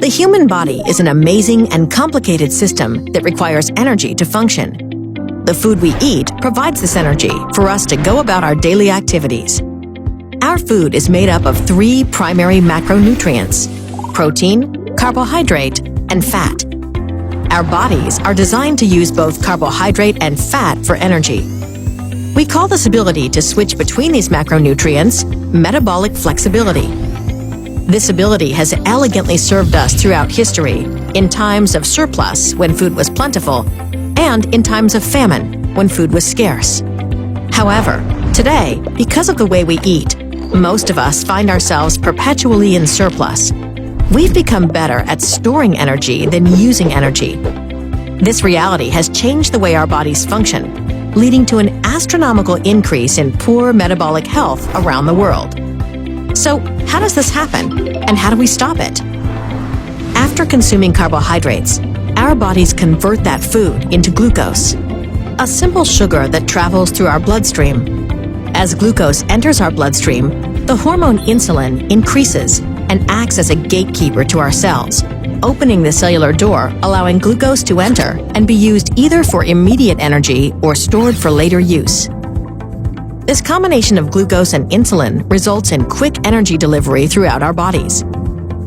The human body is an amazing and complicated system that requires energy to function. The food we eat provides this energy for us to go about our daily activities. Our food is made up of 3 primary macronutrients: protein, carbohydrate, and fat. Our bodies are designed to use both carbohydrate and fat for energy. We call this ability to switch between these macronutrients metabolic flexibility. This ability has elegantly served us throughout history, in times of surplus when food was plentiful, and in times of famine when food was scarce. However, today, because of the way we eat, most of us find ourselves perpetually in surplus. We've become better at storing energy than using energy. This reality has changed the way our bodies function, leading to an astronomical increase in poor metabolic health around the world. So, how does this happen, and how do we stop it? After consuming carbohydrates, our bodies convert that food into glucose, a simple sugar that travels through our bloodstream. As glucose enters our bloodstream, the hormone insulin increases and acts as a gatekeeper to our cells, opening the cellular door, allowing glucose to enter and be used either for immediate energy or stored for later use. This combination of glucose and insulin results in quick energy delivery throughout our bodies.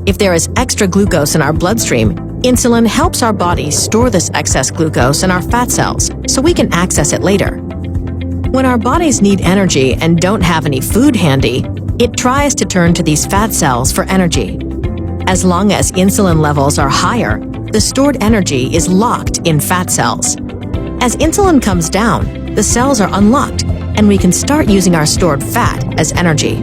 If there is extra glucose in our bloodstream, insulin helps our bodies store this excess glucose in our fat cells so we can access it later. When our bodies need energy and don't have any food handy, it tries to turn to these fat cells for energy. As long as insulin levels are higher, the stored energy is locked in fat cells. As insulin comes down, the cells are unlocked, and we can start using our stored fat as energy.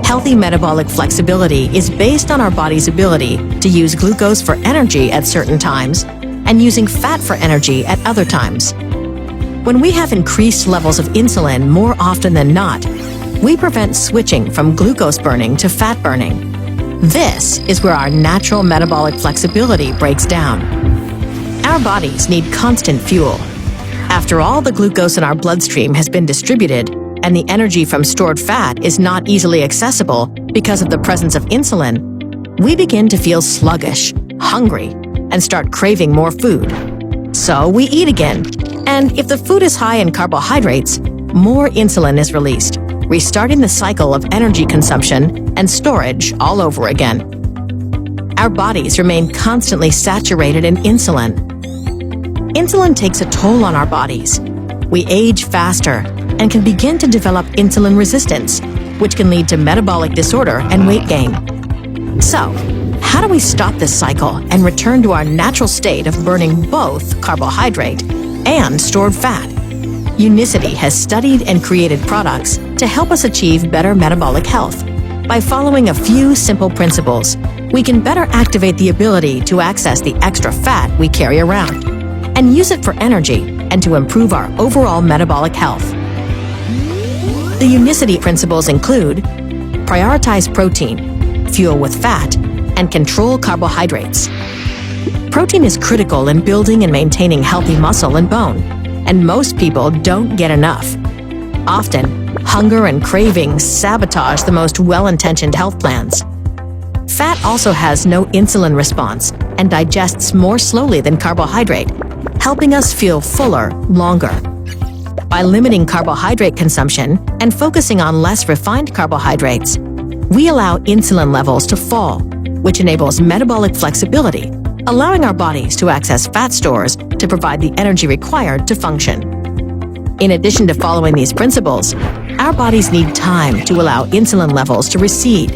Healthy metabolic flexibility is based on our body's ability to use glucose for energy at certain times and using fat for energy at other times. When we have increased levels of insulin more often than not, we prevent switching from glucose burning to fat burning. This is where our natural metabolic flexibility breaks down. Our bodies need constant fuel. After all the glucose in our bloodstream has been distributed and the energy from stored fat is not easily accessible because of the presence of insulin, we begin to feel sluggish, hungry, and start craving more food. So we eat again, and if the food is high in carbohydrates, more insulin is released, restarting the cycle of energy consumption and storage all over again. Our bodies remain constantly saturated in insulin. Insulin takes a toll on our bodies. We age faster and can begin to develop insulin resistance, which can lead to metabolic disorder and weight gain. So, how do we stop this cycle and return to our natural state of burning both carbohydrate and stored fat? Unicity has studied and created products to help us achieve better metabolic health. By following a few simple principles, we can better activate the ability to access the extra fat we carry around and use it for energy and to improve our overall metabolic health. The Unicity principles include: prioritize protein, fuel with fat, and control carbohydrates. Protein is critical in building and maintaining healthy muscle and bone, and most people don't get enough. Often, hunger and cravings sabotage the most well-intentioned health plans. Fat also has no insulin response and digests more slowly than carbohydrate, helping us feel fuller longer. By limiting carbohydrate consumption and focusing on less refined carbohydrates, we allow insulin levels to fall, which enables metabolic flexibility, allowing our bodies to access fat stores to provide the energy required to function. In addition to following these principles, our bodies need time to allow insulin levels to recede.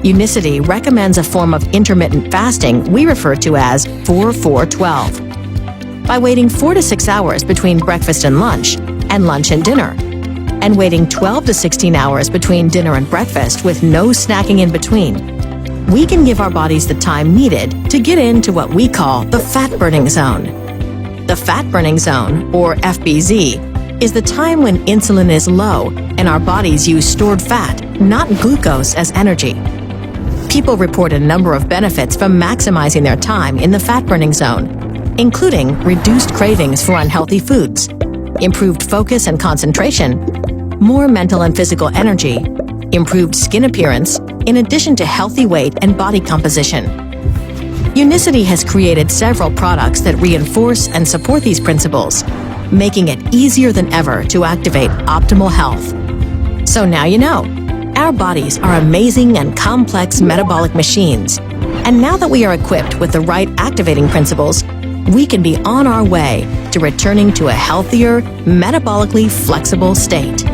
Unicity recommends a form of intermittent fasting we refer to as 4-4-12. By waiting 4 to 6 hours between breakfast and lunch and dinner, and waiting 12 to 16 hours between dinner and breakfast with no snacking in between, we can give our bodies the time needed to get into what we call the fat-burning zone. The fat-burning zone, or FBZ, is the time when insulin is low and our bodies use stored fat, not glucose, as energy. People report a number of benefits from maximizing their time in the fat-burning zone, including reduced cravings for unhealthy foods, improved focus and concentration, more mental and physical energy, improved skin appearance, in addition to healthy weight and body composition. Unicity has created several products that reinforce and support these principles, making it easier than ever to activate optimal health. So now you know. Our bodies are amazing and complex metabolic machines. And now that we are equipped with the right activating principles, we can be on our way to returning to a healthier, metabolically flexible state.